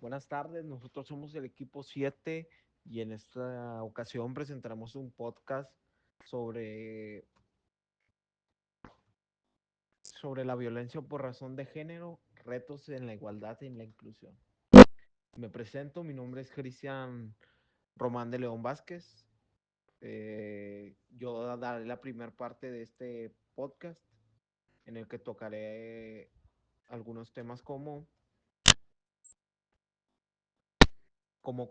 Buenas tardes, nosotros somos el equipo 7 y en esta ocasión presentaremos un podcast sobre, sobre la violencia por razón de género, retos en la igualdad y en la inclusión. Me presento, mi nombre es Cristian Román de León Vázquez. Yo daré la primera parte de este podcast en el que tocaré algunos temas como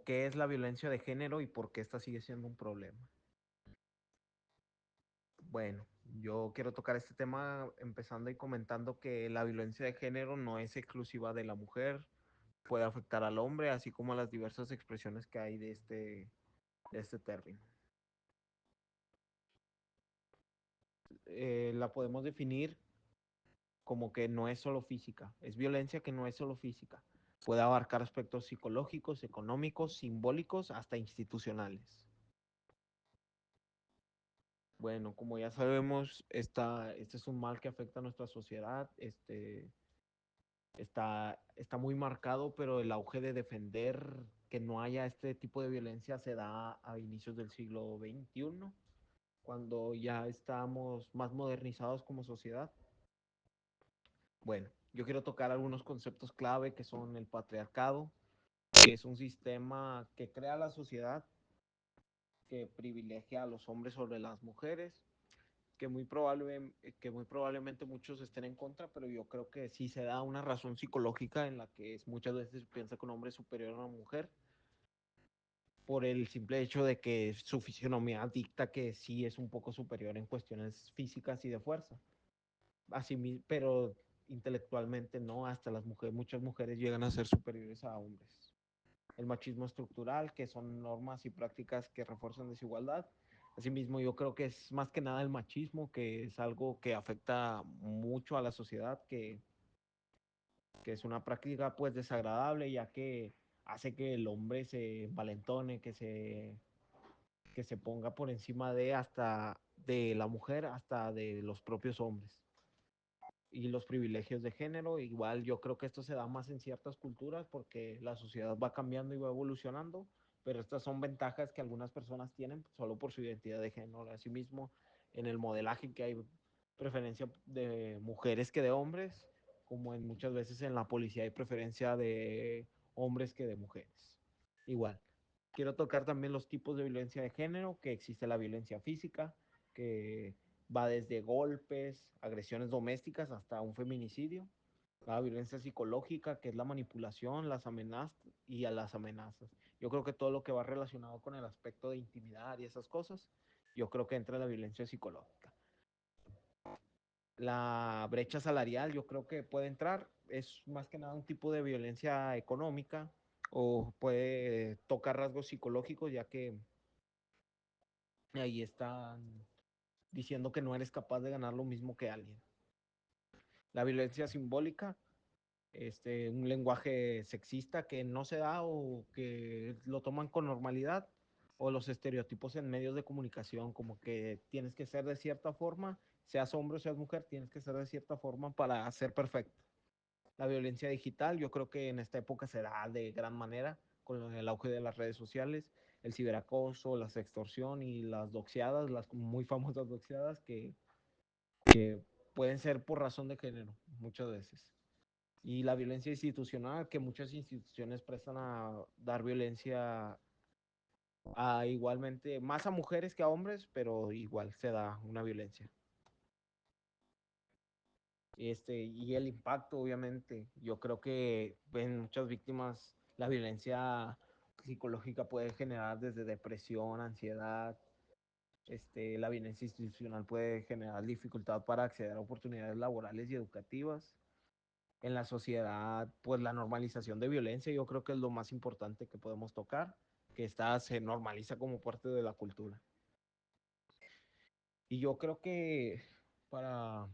qué es la violencia de género y por qué esta sigue siendo un problema. Bueno, yo quiero tocar este tema empezando y comentando que la violencia de género no es exclusiva de la mujer, puede afectar al hombre, así como a las diversas expresiones que hay de este término. La podemos definir como que no es solo física, es violencia que no es solo física, puede abarcar aspectos psicológicos, económicos, simbólicos, hasta institucionales. Bueno, como ya sabemos, este es un mal que afecta a nuestra sociedad, está muy marcado, pero el auge de defender que no haya este tipo de violencia se da a inicios del siglo XXI, cuando ya estamos más modernizados como sociedad. Bueno, yo quiero tocar algunos conceptos clave que son el patriarcado, que es un sistema que crea la sociedad, que privilegia a los hombres sobre las mujeres, que muy probablemente muchos estén en contra, pero yo creo que sí se da una razón psicológica en la que muchas veces se piensa que un hombre es superior a una mujer por el simple hecho de que su fisionomía dicta que sí es un poco superior en cuestiones físicas y de fuerza. Así, pero intelectualmente no, hasta muchas mujeres llegan a ser superiores a hombres. El machismo estructural, que son normas y prácticas que refuerzan desigualdad. Asimismo, yo creo que es más que nada el machismo, que es algo que afecta mucho a la sociedad, que es una práctica pues desagradable, ya que hace que el hombre se valentone, que se ponga por encima de hasta de la mujer, hasta de los propios hombres. Y los privilegios de género, igual yo creo que esto se da más en ciertas culturas porque la sociedad va cambiando y va evolucionando, pero estas son ventajas que algunas personas tienen solo por su identidad de género. Asimismo, en el modelaje que hay preferencia de mujeres que de hombres, como en muchas veces en la policía hay preferencia de hombres que de mujeres. Igual. Quiero tocar también los tipos de violencia de género, que existe la violencia física, que va desde golpes, agresiones domésticas hasta un feminicidio. La violencia psicológica, que es la manipulación, las amenazas y a las amenazas. Yo creo que todo lo que va relacionado con el aspecto de intimidar y esas cosas, yo creo que entra en la violencia psicológica. La brecha salarial, yo creo que puede entrar, es más que nada un tipo de violencia económica o puede tocar rasgos psicológicos, ya que ahí están diciendo que no eres capaz de ganar lo mismo que alguien. La violencia simbólica, un lenguaje sexista que no se da o que lo toman con normalidad, o los estereotipos en medios de comunicación, como que tienes que ser de cierta forma, seas hombre o seas mujer, tienes que ser de cierta forma para ser perfecto. La violencia digital, yo creo que en esta época se da de gran manera con el auge de las redes sociales, el ciberacoso, la sextorsión y las doxeadas, las muy famosas doxeadas que pueden ser por razón de género muchas veces. Y la violencia institucional, que muchas instituciones prestan a dar violencia a igualmente, más a mujeres que a hombres, pero igual se da una violencia. Y el impacto, obviamente, yo creo que en muchas víctimas la violencia psicológica puede generar desde depresión, ansiedad. La violencia institucional puede generar dificultad para acceder a oportunidades laborales y educativas. En la sociedad, pues la normalización de violencia yo creo que es lo más importante que podemos tocar, que esta se normaliza como parte de la cultura. Y yo creo que para,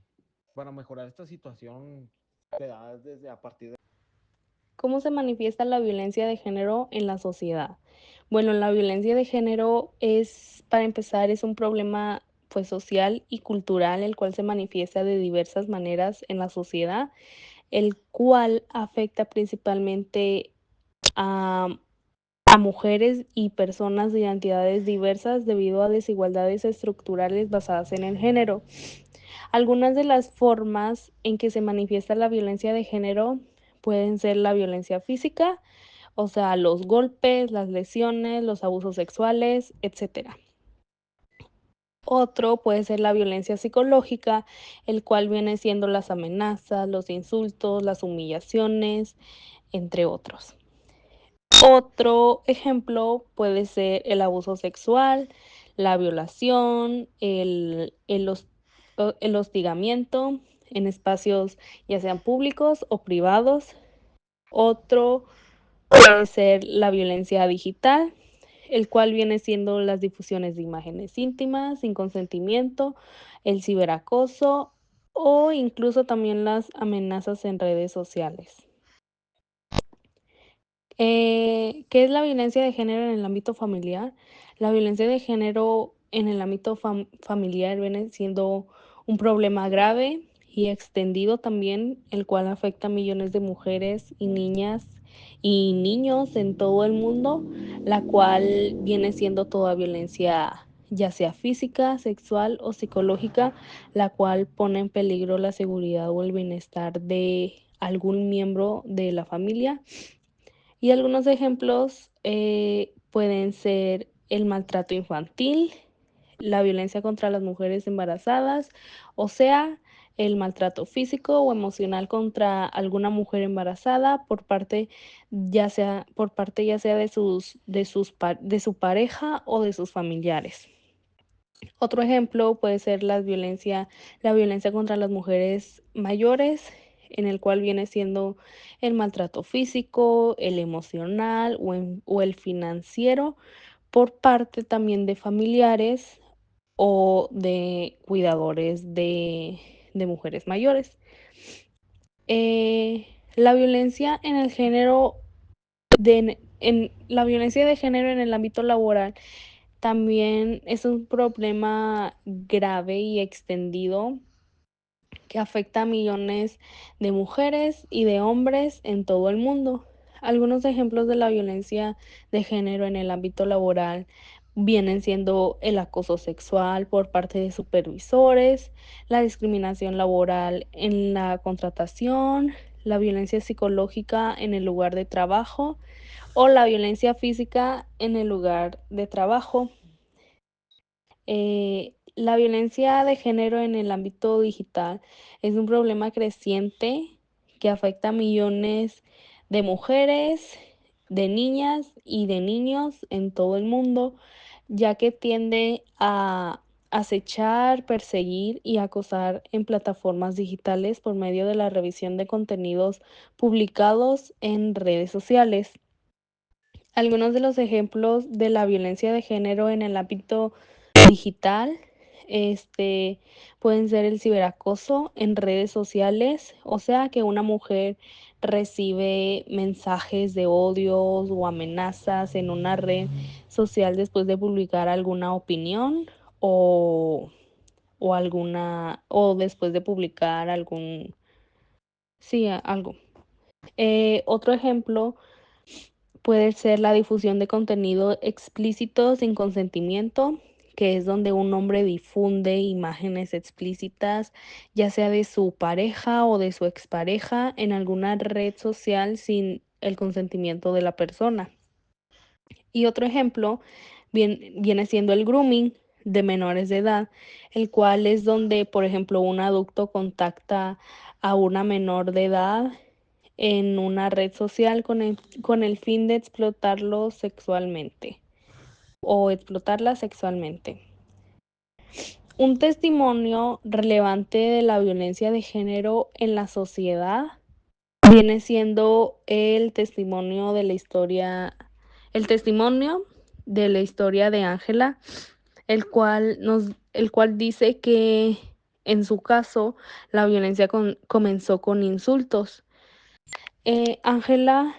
para mejorar esta situación se da desde a partir de... ¿Cómo se manifiesta la violencia de género en la sociedad? Bueno, la violencia de género es, para empezar, es un problema pues social y cultural, el cual se manifiesta de diversas maneras en la sociedad, el cual afecta principalmente a, a mujeres y personas de identidades diversas debido a desigualdades estructurales basadas en el género. Algunas de las formas en que se manifiesta la violencia de género pueden ser la violencia física, o sea, los golpes, las lesiones, los abusos sexuales, etcétera. Otro puede ser la violencia psicológica, el cual viene siendo las amenazas, los insultos, las humillaciones, entre otros. Otro ejemplo puede ser el abuso sexual, la violación, el hostigamiento en espacios ya sean públicos o privados. Otro puede ser la violencia digital, el cual viene siendo las difusiones de imágenes íntimas sin consentimiento, el ciberacoso o incluso también las amenazas en redes sociales. ¿Qué es la violencia de género en el ámbito familiar? La violencia de género en el ámbito familiar viene siendo un problema grave y extendido también, el cual afecta a millones de mujeres y niñas y niños en todo el mundo, la cual viene siendo toda violencia, ya sea física, sexual o psicológica, la cual pone en peligro la seguridad o el bienestar de algún miembro de la familia. Y algunos ejemplos pueden ser el maltrato infantil, la violencia contra las mujeres embarazadas, o sea, el maltrato físico o emocional contra alguna mujer embarazada por parte ya sea de su pareja o de sus familiares. Otro ejemplo puede ser la violencia contra las mujeres mayores, en el cual viene siendo el maltrato físico, el emocional o el financiero por parte también de familiares o de cuidadores de mujeres mayores. La violencia en el género la violencia de género en el ámbito laboral también es un problema grave y extendido que afecta a millones de mujeres y de hombres en todo el mundo. Algunos ejemplos de la violencia de género en el ámbito laboral vienen siendo el acoso sexual por parte de supervisores, la discriminación laboral en la contratación, la violencia psicológica en el lugar de trabajo o la violencia física en el lugar de trabajo. La violencia de género en el ámbito digital es un problema creciente que afecta a millones de mujeres, de niñas y de niños en todo el mundo, ya que tiende a acechar, perseguir y acosar en plataformas digitales por medio de la revisión de contenidos publicados en redes sociales. Algunos de los ejemplos de la violencia de género en el ámbito digital, pueden ser el ciberacoso en redes sociales, o sea, que una mujer recibe mensajes de odios o amenazas en una red social después de publicar alguna opinión o, o después de publicar algo. Otro ejemplo puede ser la difusión de contenido explícito sin consentimiento, que es donde un hombre difunde imágenes explícitas, ya sea de su pareja o de su expareja, en alguna red social sin el consentimiento de la persona. Y otro ejemplo viene siendo el grooming de menores de edad, el cual es donde, por ejemplo, un adulto contacta a una menor de edad en una red social con el fin de explotarlo sexualmente o explotarla sexualmente. Un testimonio relevante de la violencia de género en la sociedad viene siendo el testimonio de la historia de Ángela, el cual dice que en su caso la violencia comenzó con insultos. Ángela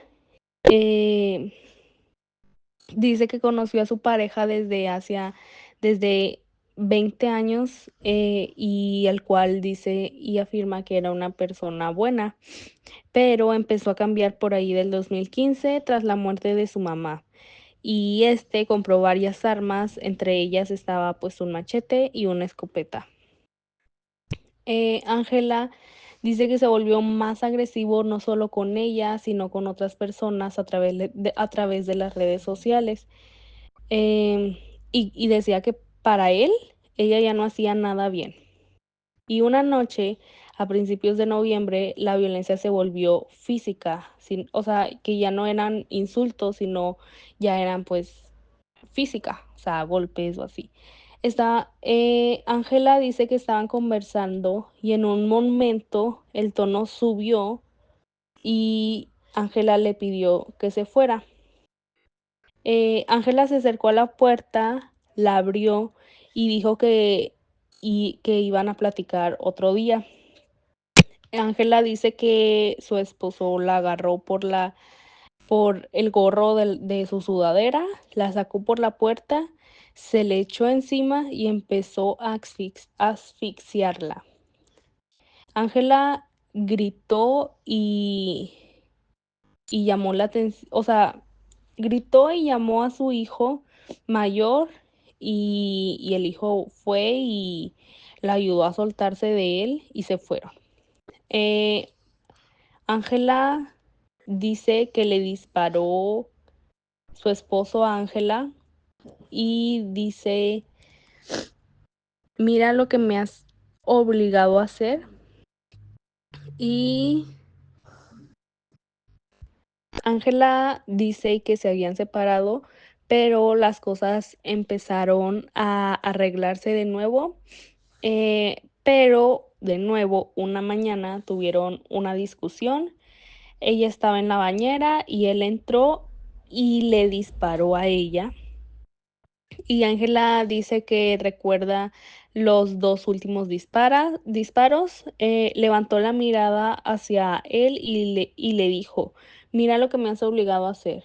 dice que conoció a su pareja desde 20 años, y el cual dice y afirma que era una persona buena, pero empezó a cambiar por ahí del 2015 tras la muerte de su mamá. Y compró varias armas, entre ellas estaba pues un machete y una escopeta. Ángela dice que se volvió más agresivo no solo con ella, sino con otras personas a través de las redes sociales. Em, y decía que para él, ella ya no hacía nada bien. Y una noche, a principios de noviembre, la violencia se volvió física, o sea, que ya no eran insultos, sino ya eran pues física, o sea, golpes o así. Ángela dice que estaban conversando y en un momento el tono subió y Ángela le pidió que se fuera. Ángela se acercó a la puerta, la abrió y dijo que iban a platicar otro día. Ángela dice que su esposo la agarró por el gorro de su sudadera, la sacó por la puerta, se le echó encima y empezó a asfixiarla. Ángela gritó y llamó la atención, o sea, gritó y llamó a su hijo mayor y el hijo fue y la ayudó a soltarse de él y se fueron. Eh, Ángela dice que le disparó su esposo a Ángela y dice, mira lo que me has obligado a hacer. Y Ángela dice que se habían separado, pero las cosas empezaron a arreglarse de nuevo. Pero de nuevo, una mañana tuvieron una discusión. Ella estaba en la bañera y él entró y le disparó a ella. Y Ángela dice que recuerda los dos últimos disparos, levantó la mirada hacia él y le dijo, mira lo que me has obligado a hacer,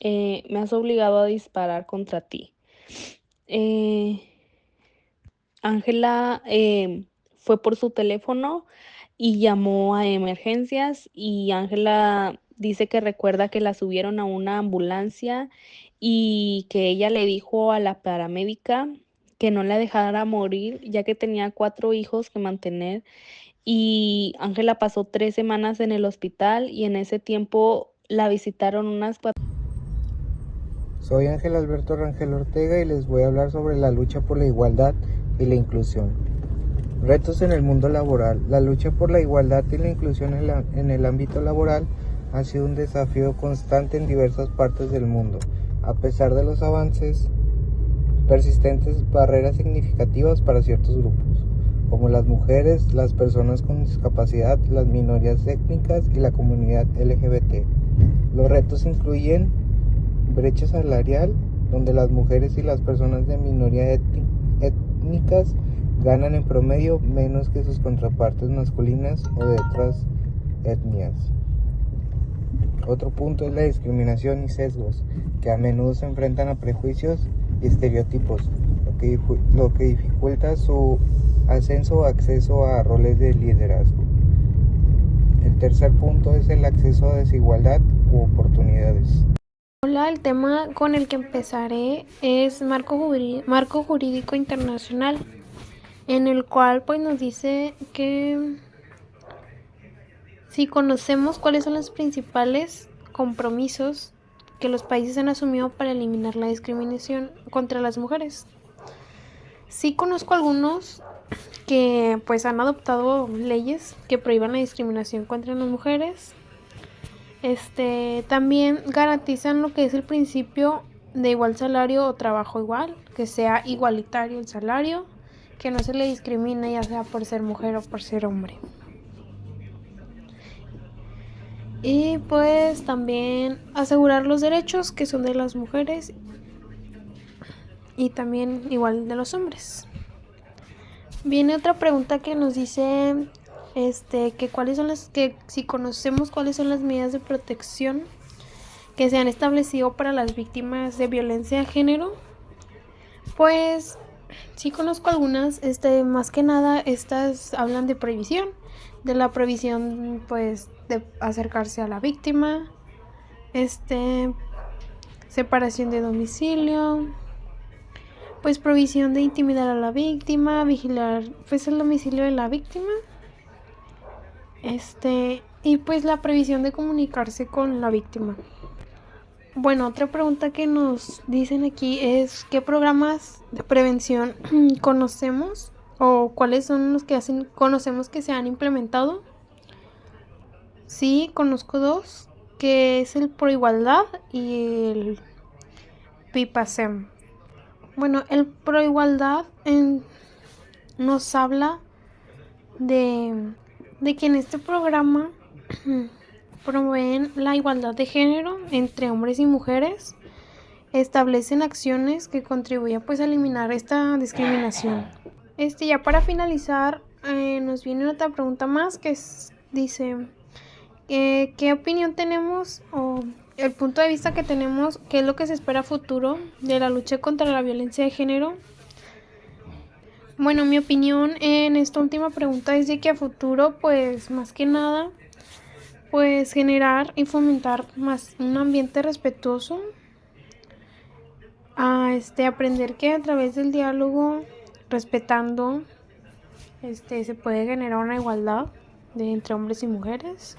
me has obligado a disparar contra ti. Eh, Ángela fue por su teléfono y llamó a emergencias y Ángela dice que recuerda que la subieron a una ambulancia y que ella le dijo a la paramédica que no la dejara morir ya que tenía 4 hijos que mantener y Ángela pasó 3 semanas en el hospital y en ese tiempo la visitaron unas 4. Soy Ángel Alberto Rangel Ortega y les voy a hablar sobre la lucha por la igualdad y la inclusión. Retos en el mundo laboral. La lucha por la igualdad y la inclusión en el ámbito laboral ha sido un desafío constante en diversas partes del mundo. A pesar de los avances, persistentes barreras significativas para ciertos grupos, como las mujeres, las personas con discapacidad, las minorías étnicas y la comunidad LGBT. Los retos incluyen brecha salarial, donde las mujeres y las personas de minoría étnicas ganan en promedio menos que sus contrapartes masculinas o de otras etnias. Otro punto es la discriminación y sesgos, que a menudo se enfrentan a prejuicios y estereotipos, lo que dificulta su ascenso o acceso a roles de liderazgo. El tercer punto es el acceso a desigualdad u oportunidades. Hola, el tema con el que empezaré es marco jurídico internacional, en el cual pues nos dice que si conocemos cuáles son los principales compromisos que los países han asumido para eliminar la discriminación contra las mujeres. Sí conozco algunos que pues han adoptado leyes que prohíban la discriminación contra las mujeres. También garantizan lo que es el principio de igual salario o trabajo igual, que sea igualitario el salario, que no se le discrimine ya sea por ser mujer o por ser hombre. Y pues también asegurar los derechos que son de las mujeres y también igual de los hombres. Viene otra pregunta que nos dice que cuáles son que si conocemos cuáles son las medidas de protección que se han establecido para las víctimas de violencia de género. Pues Sí conozco algunas, más que nada estas hablan de prohibición, de la prohibición pues de acercarse a la víctima, separación de domicilio, pues prohibición de intimidar a la víctima, vigilar pues el domicilio de la víctima, y pues la prohibición de comunicarse con la víctima. Bueno, otra pregunta que nos dicen aquí es ¿qué programas de prevención conocemos o cuáles son los que conocemos que se han implementado? Sí, conozco dos, que es el Pro Igualdad y el PIPASEM. Bueno, el Pro Igualdad nos habla de que en este programa promueven la igualdad de género entre hombres y mujeres, establecen acciones que contribuyen pues a eliminar esta discriminación. Ya para finalizar, nos viene otra pregunta más que dice, ¿qué opinión tenemos o el punto de vista que tenemos, qué es lo que se espera a futuro de la lucha contra la violencia de género? Bueno, mi opinión en esta última pregunta es de que a futuro, pues más que nada, pues generar y fomentar más un ambiente respetuoso, aprender que a través del diálogo, respetando, se puede generar una igualdad entre hombres y mujeres.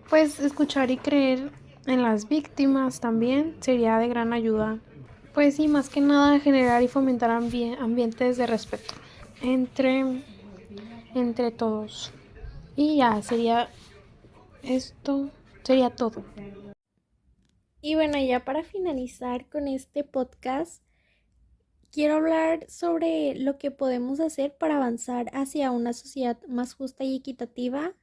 Pues escuchar y creer en las víctimas también sería de gran ayuda. Pues sí, más que nada generar y fomentar ambientes de respeto entre todos. Y ya, sería todo. Y bueno, ya para finalizar con este podcast, quiero hablar sobre lo que podemos hacer para avanzar hacia una sociedad más justa y equitativa.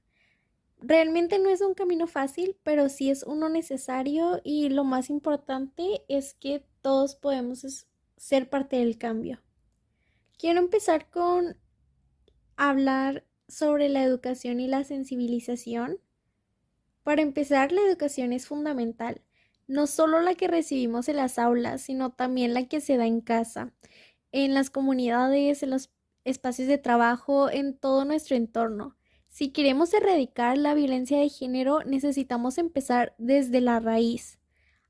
Realmente no es un camino fácil, pero sí es uno necesario y lo más importante es que todos podemos ser parte del cambio. Quiero empezar con hablar sobre la educación y la sensibilización. Para empezar, la educación es fundamental, no solo la que recibimos en las aulas, sino también la que se da en casa, en las comunidades, en los espacios de trabajo, en todo nuestro entorno. Si queremos erradicar la violencia de género, necesitamos empezar desde la raíz.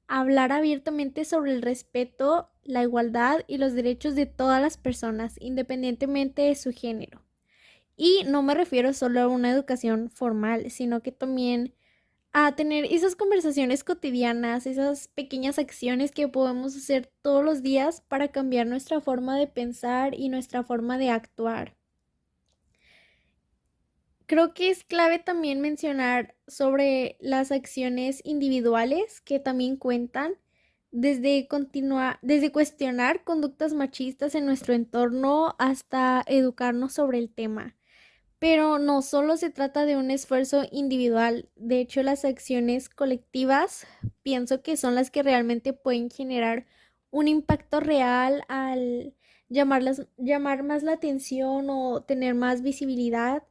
Hablar abiertamente sobre el respeto, la igualdad y los derechos de todas las personas, independientemente de su género. Y no me refiero solo a una educación formal, sino que también a tener esas conversaciones cotidianas, esas pequeñas acciones que podemos hacer todos los días para cambiar nuestra forma de pensar y nuestra forma de actuar. Creo que es clave también mencionar sobre las acciones individuales que también cuentan, desde cuestionar conductas machistas en nuestro entorno hasta educarnos sobre el tema. Pero no solo se trata de un esfuerzo individual, de hecho las acciones colectivas pienso que son las que realmente pueden generar un impacto real al llamar más la atención o tener más visibilidad.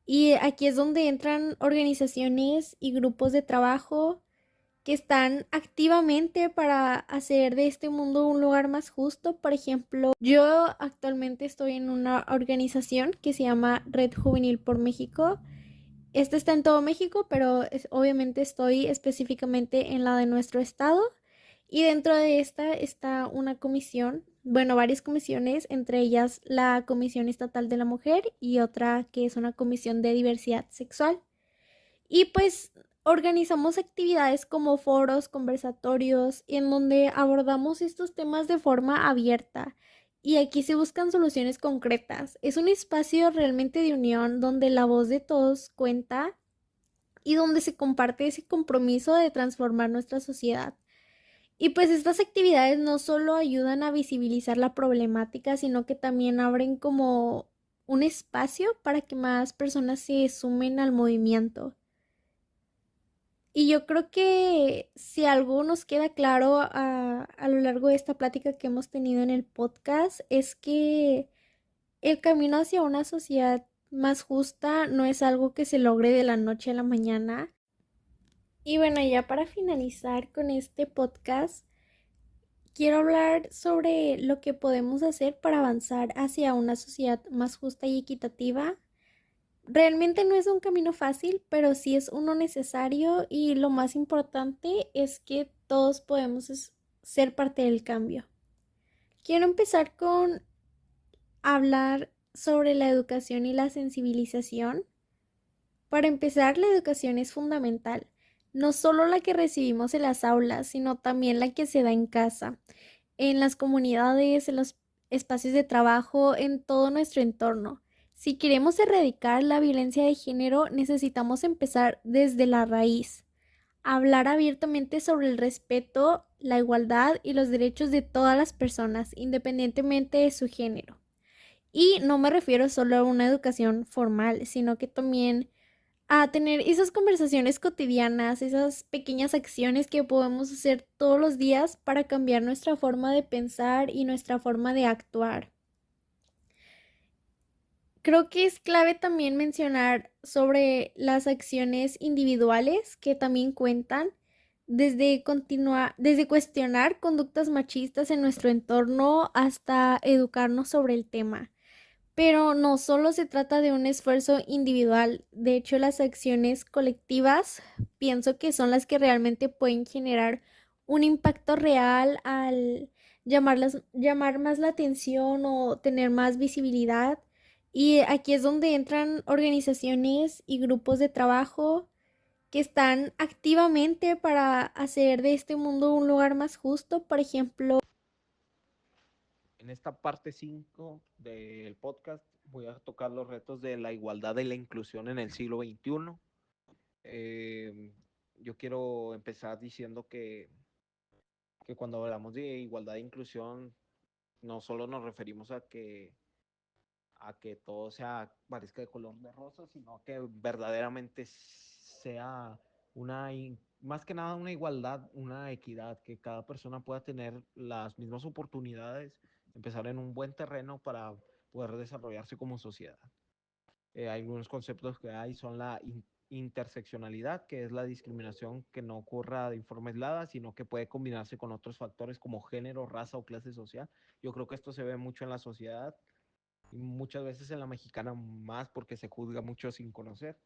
Y aquí es donde entran organizaciones y grupos de trabajo que están activamente para hacer de este mundo un lugar más justo. Por ejemplo, yo actualmente estoy en una organización que se llama Red Juvenil por México. Esta está en todo México, pero obviamente estoy específicamente en la de nuestro estado. Y dentro de esta está una comisión, bueno, varias comisiones, entre ellas la Comisión Estatal de la Mujer y otra que es una comisión de diversidad sexual. Y pues organizamos actividades como foros, conversatorios, en donde abordamos estos temas de forma abierta. Y aquí se buscan soluciones concretas. Es un espacio realmente de unión donde la voz de todos cuenta y donde se comparte ese compromiso de transformar nuestra sociedad. Y pues estas actividades no solo ayudan a visibilizar la problemática, sino que también abren como un espacio para que más personas se sumen al movimiento. Y yo creo que si algo nos queda claro a lo largo de esta plática que hemos tenido en el podcast es que el camino hacia una sociedad más justa no es algo que se logre de la noche a la mañana. Y bueno, ya para finalizar con este podcast, quiero hablar sobre lo que podemos hacer para avanzar hacia una sociedad más justa y equitativa. Realmente no es un camino fácil, pero sí es uno necesario y lo más importante es que todos podemos ser parte del cambio. Quiero empezar con hablar sobre la educación y la sensibilización. Para empezar, la educación es fundamental, no solo la que recibimos en las aulas, sino también la que se da en casa, en las comunidades, en los espacios de trabajo, en todo nuestro entorno. Si queremos erradicar la violencia de género, necesitamos empezar desde la raíz, hablar abiertamente sobre el respeto, la igualdad y los derechos de todas las personas, independientemente de su género. Y no me refiero solo a una educación formal, sino que también a tener esas conversaciones cotidianas, esas pequeñas acciones que podemos hacer todos los días para cambiar nuestra forma de pensar y nuestra forma de actuar. Creo que es clave también mencionar sobre las acciones individuales que también cuentan, desde cuestionar conductas machistas en nuestro entorno hasta educarnos sobre el tema. Pero no solo se trata de un esfuerzo individual, de hecho las acciones colectivas pienso que son las que realmente pueden generar un impacto real al llamar más la atención o tener más visibilidad. Y aquí es donde entran organizaciones y grupos de trabajo que están activamente para hacer de este mundo un lugar más justo. Por ejemplo, En esta parte 5 del podcast voy a tocar los retos de la igualdad y la inclusión en el siglo XXI. Eh, yo quiero empezar diciendo que cuando hablamos de igualdad e inclusión, no solo nos referimos a que todo sea, parezca de color de rosa, sino que verdaderamente sea más que nada una igualdad, una equidad, que cada persona pueda tener las mismas oportunidades, empezar en un buen terreno para poder desarrollarse como sociedad. Algunos conceptos que hay son la interseccionalidad, que es la discriminación que no ocurra de forma aislada, sino que puede combinarse con otros factores como género, raza o clase social. Yo creo que esto se ve mucho en la sociedad y muchas veces en la mexicana más porque se juzga mucho sin conocer.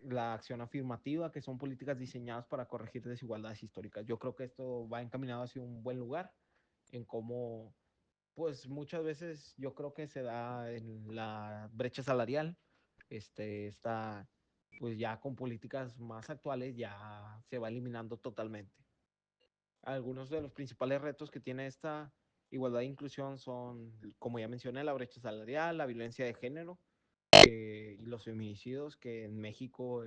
La acción afirmativa, que son políticas diseñadas para corregir desigualdades históricas. Yo creo que esto va encaminado hacia un buen lugar en cómo, pues muchas veces yo creo que se da en la brecha salarial, está, pues ya con políticas más actuales ya se va eliminando totalmente. Algunos de los principales retos que tiene esta igualdad e inclusión son, como ya mencioné, la brecha salarial, la violencia de género y los feminicidios, que en México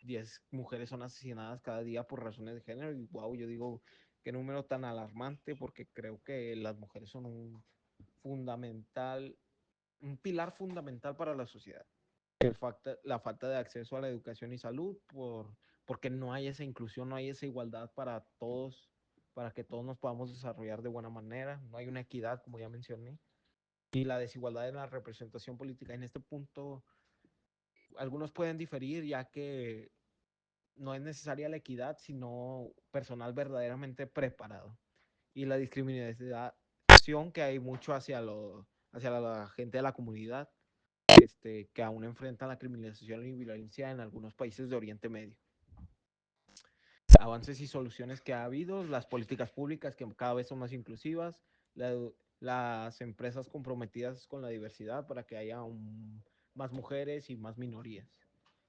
10 mujeres son asesinadas cada día por razones de género. Y wow, yo digo, qué número tan alarmante, porque creo que las mujeres son un pilar fundamental para la sociedad. La falta de acceso a la educación y salud, porque no hay esa inclusión, no hay esa igualdad para todos, para que todos nos podamos desarrollar de buena manera, no hay una equidad, como ya mencioné, y la desigualdad en la representación política. En este punto, algunos pueden diferir, ya que no es necesaria la equidad, sino personal verdaderamente preparado. Y la discriminación que hay mucho hacia la gente de la comunidad, que aún enfrentan la criminalización y violencia en algunos países de Oriente Medio. Avances y soluciones que ha habido, las políticas públicas que cada vez son más inclusivas, las empresas comprometidas con la diversidad para que haya más mujeres y más minorías.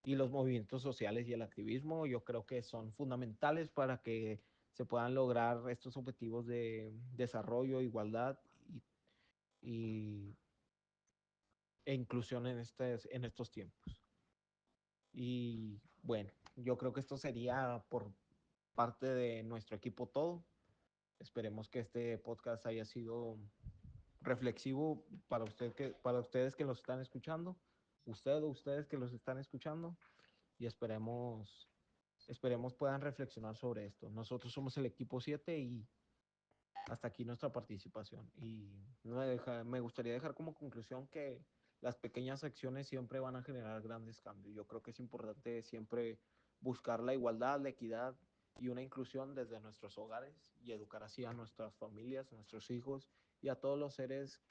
Y los movimientos sociales y el activismo, yo creo que son fundamentales para que se puedan lograr estos objetivos de desarrollo, igualdad y, e inclusión en estos tiempos. Y bueno, yo creo que esto sería por parte de nuestro equipo todo. Esperemos que este podcast haya sido reflexivo para ustedes que los están escuchando, usted o ustedes que los están escuchando, y esperemos puedan reflexionar sobre esto. Nosotros somos el equipo 7 y hasta aquí nuestra participación. Y me gustaría dejar como conclusión que las pequeñas acciones siempre van a generar grandes cambios. Yo creo que es importante siempre buscar la igualdad, la equidad y una inclusión desde nuestros hogares y educar así a nuestras familias, nuestros hijos y a todos los seres que